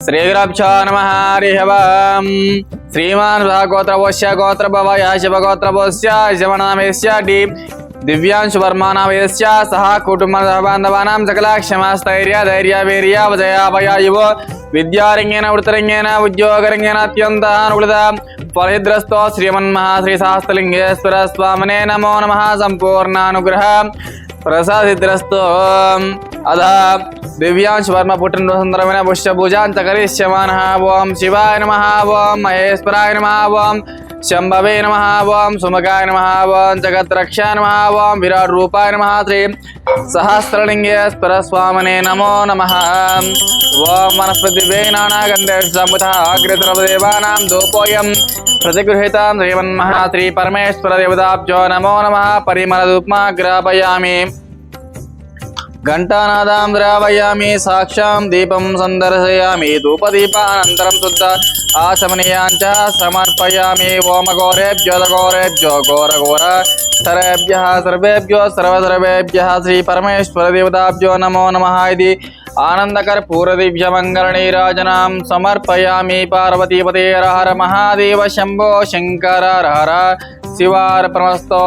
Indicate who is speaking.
Speaker 1: श्रीगुरुभ्यो नमः हरिः ओम्। श्रीमान् गोत्रवस्य गोत्रभवय शिवगोत्रवस्य शिवनामस्य दिव्यांशुवर्मानामस्य सह कुटुम्बबान्धवानां सकलक्षमास्थैर्य धैर्य वीर्य वजयाभयायुः विद्यारङ्गेन वृत्तरङ्गेन उद्योगरङ्गेन अत्यन्तानुकूलित फलहिद्रस्तो श्रीमन्महाश्रीशास्त्रलिङ्गेश्वर स्वामिने नमो नमः। सम्पूर्णानुग्रह प्रसादिद्रस्तो अध दिव्यांश वर्म पुट्टिनरोजु संदर्भమైన పుష్ప పూజాంత కరిష్యమానః। ఓం శివాయ నమః, ఓం మహేశ్వరాయ నమః, ఓం శంభవే నమః, ఓం సుమకాయ నమః, ఓం జగద్రక్షాయ నమః, ఓం విరాట్ రూపాయ నమః, శ్రీ సహస్రలింగేశ్వర స్వామినే నమో నమః। ఓం వనస్పతివే నానాగంధేషు సంయుతః అగ్రేతరదేవానాం ధూపోయం प्रतिगृहीतां श्रीमन्महाश्री परमेश्वर देवताभ्यो नमो नमः। परिमलधूपमा ग्रापयामि, घंटानादां द्रावयामि, साक्षां दीपं सन्दर्शयामि, धूपदीपानन्तरं शुद्ध आचमनीयाञ्च समर्पयामि। ओम घोरेभ्यो घोरेभ्यो घोरघोर सर्वेभ्यः सर्वेभ्यो सर्वसर्वेभ्यः श्री परमेश्वर देवताभ्यो नमो नमः। इति आनन्दकर्पूरदिव्यमङ्गलनीराजनां समर्पयामि। पार्वतीपते हर हर महादेव शम्भो शङ्कर हर हर शिवार्पणमस्तु।